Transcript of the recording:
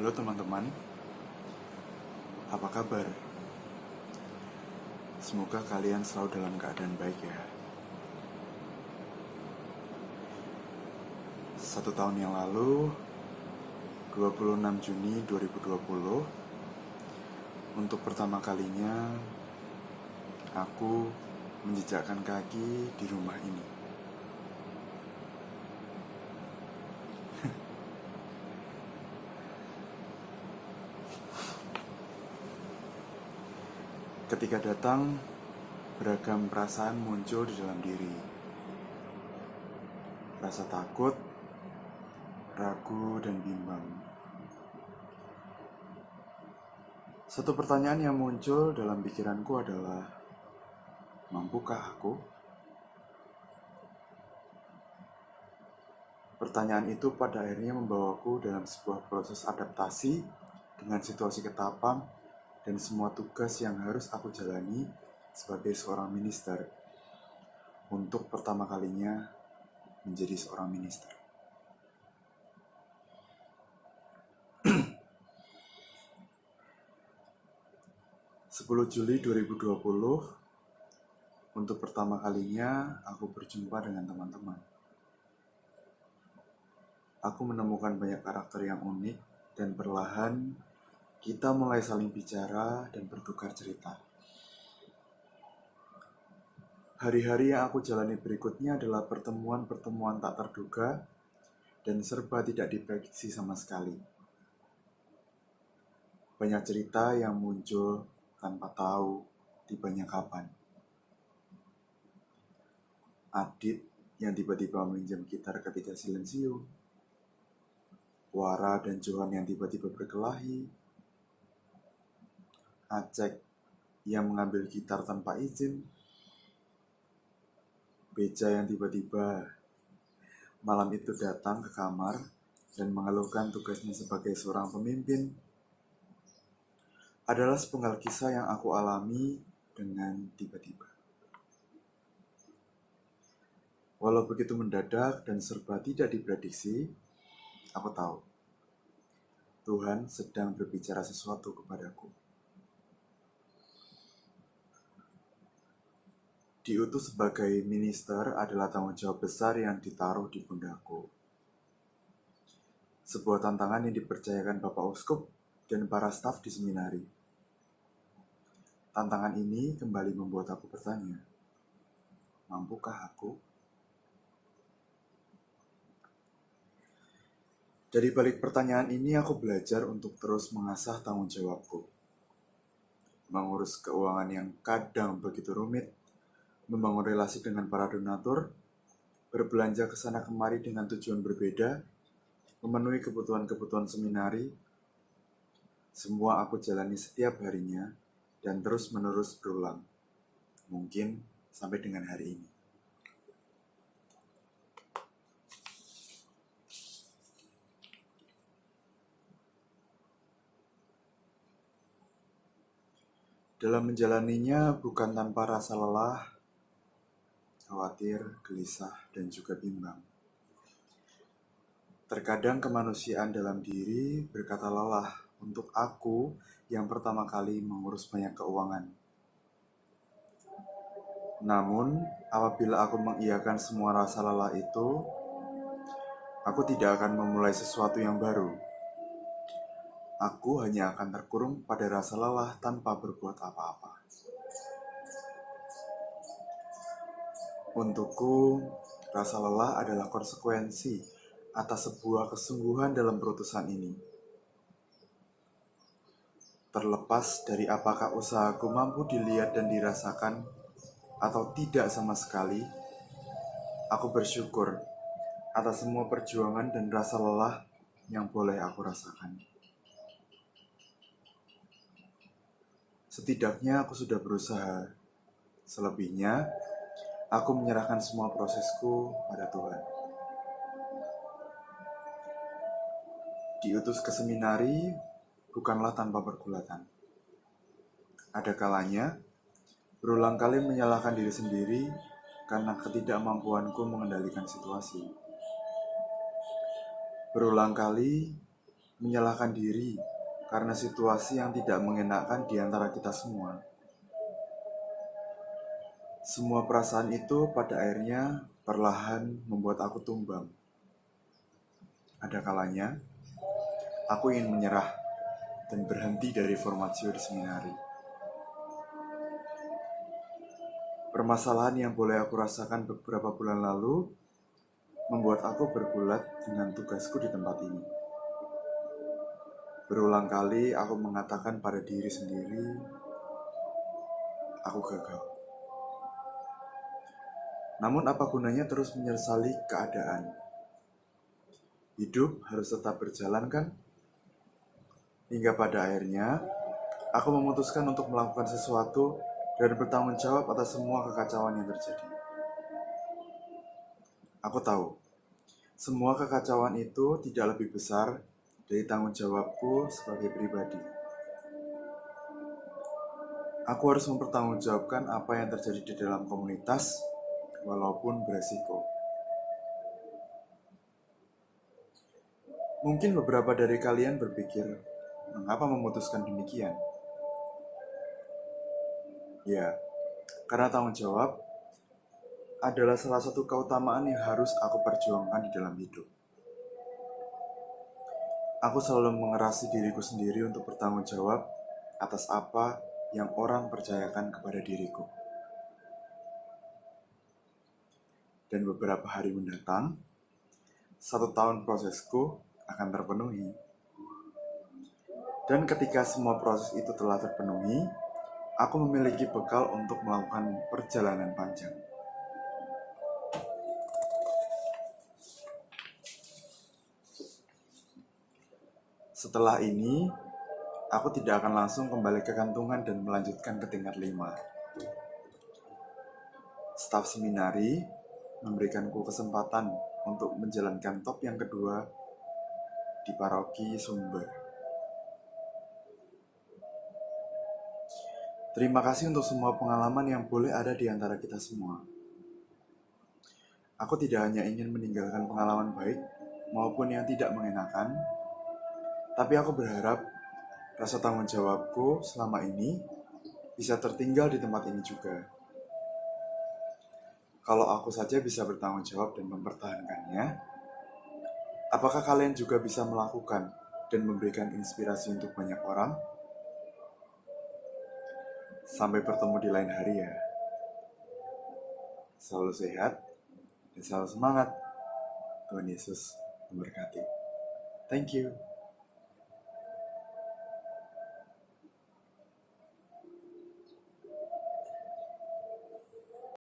Halo teman-teman, apa kabar? Semoga kalian selalu dalam keadaan baik ya. 1 tahun yang lalu, 26 Juni 2020, untuk pertama kalinya aku menjejakkan kaki di rumah ini. Ketika datang, beragam perasaan muncul di dalam diri. Rasa takut, ragu, dan bimbang. Satu pertanyaan yang muncul dalam pikiranku adalah, mampukah aku? Pertanyaan itu pada akhirnya membawaku dalam sebuah proses adaptasi dengan situasi ketapang dan semua tugas yang harus aku jalani sebagai seorang minister untuk pertama kalinya menjadi seorang minister. Juli 10 2020, untuk pertama kalinya aku berjumpa dengan teman-teman. Aku menemukan banyak karakter yang unik dan perlahan kita mulai saling bicara dan bertukar cerita. Hari-hari yang aku jalani berikutnya adalah pertemuan-pertemuan tak terduga dan serba tidak diprediksi sama sekali. Banyak cerita yang muncul tanpa tahu tibanya kapan. Adit yang tiba-tiba meminjam gitar ketika silensium. Wara dan Johan yang tiba-tiba berkelahi. Acek yang mengambil gitar tanpa izin. Beja yang tiba-tiba malam itu datang ke kamar dan mengeluhkan tugasnya sebagai seorang pemimpin. Adalah sepenggal kisah yang aku alami dengan tiba-tiba. Walau begitu mendadak dan serba tidak diprediksi, aku tahu Tuhan sedang berbicara sesuatu kepadaku. Diutus sebagai minister adalah tanggung jawab besar yang ditaruh di pundakku. Sebuah tantangan yang dipercayakan Bapak Uskup dan para staf di seminari. Tantangan ini kembali membuat aku bertanya, mampukah aku? Dari balik pertanyaan ini aku belajar untuk terus mengasah tanggung jawabku. Mengurus keuangan yang kadang begitu rumit, membangun relasi dengan para donatur, berbelanja ke sana kemari dengan tujuan berbeda, memenuhi kebutuhan-kebutuhan seminari. Semua aku jalani setiap harinya dan terus-menerus berulang. Mungkin sampai dengan hari ini. Dalam menjalaninya bukan tanpa rasa lelah, khawatir, gelisah, dan juga bimbang. Terkadang kemanusiaan dalam diri berkata lelah untuk aku yang pertama kali mengurus banyak keuangan. Namun, apabila aku mengiyakan semua rasa lelah itu, aku tidak akan memulai sesuatu yang baru. Aku hanya akan terkurung pada rasa lelah tanpa berbuat apa-apa. Untukku, rasa lelah adalah konsekuensi atas sebuah kesungguhan dalam perutusan ini. Terlepas dari apakah usahaku mampu dilihat dan dirasakan atau tidak sama sekali, aku bersyukur atas semua perjuangan dan rasa lelah yang boleh aku rasakan. Setidaknya aku sudah berusaha. Selebihnya, aku menyerahkan semua prosesku pada Tuhan. Diutus ke seminari bukanlah tanpa pergulatan. Ada kalanya, berulang kali menyalahkan diri sendiri karena ketidakmampuanku mengendalikan situasi. Berulang kali menyalahkan diri karena situasi yang tidak mengenakan di antara kita semua. Semua perasaan itu pada akhirnya perlahan membuat aku tumbang. Ada kalanya, aku ingin menyerah dan berhenti dari formatio di seminari. Permasalahan yang boleh aku rasakan beberapa bulan lalu membuat aku bergulat dengan tugasku di tempat ini. Berulang kali aku mengatakan pada diri sendiri, aku gagal. Namun apa gunanya terus menyesali keadaan? Hidup harus tetap berjalan kan? Hingga pada akhirnya, aku memutuskan untuk melakukan sesuatu dan bertanggung jawab atas semua kekacauan yang terjadi. Aku tahu, semua kekacauan itu tidak lebih besar dari tanggung jawabku sebagai pribadi. Aku harus mempertanggungjawabkan apa yang terjadi di dalam komunitas, walaupun beresiko. Mungkin beberapa dari kalian berpikir, mengapa memutuskan demikian? Ya, karena tanggung jawab adalah salah satu keutamaan yang harus aku perjuangkan di dalam hidup. Aku selalu mengerasi diriku sendiri untuk bertanggung jawab atas apa yang orang percayakan kepada diriku. Dan beberapa hari mendatang, 1 tahun prosesku akan terpenuhi. Dan ketika semua proses itu telah terpenuhi, aku memiliki bekal untuk melakukan perjalanan panjang. Setelah ini, aku tidak akan langsung kembali ke kantungan dan melanjutkan ke tingkat 5. Staf seminari memberikanku kesempatan untuk menjalankan top yang kedua di paroki Sumber. Terima kasih untuk semua pengalaman yang boleh ada di antara kita semua. Aku tidak hanya ingin meninggalkan pengalaman baik maupun yang tidak mengenakan, tapi aku berharap rasa tanggung jawabku selama ini bisa tertinggal di tempat ini juga. Kalau aku saja bisa bertanggung jawab dan mempertahankannya, apakah kalian juga bisa melakukan dan memberikan inspirasi untuk banyak orang? Sampai bertemu di lain hari ya. Selalu sehat dan selalu semangat. Tuhan Yesus memberkati. Thank you.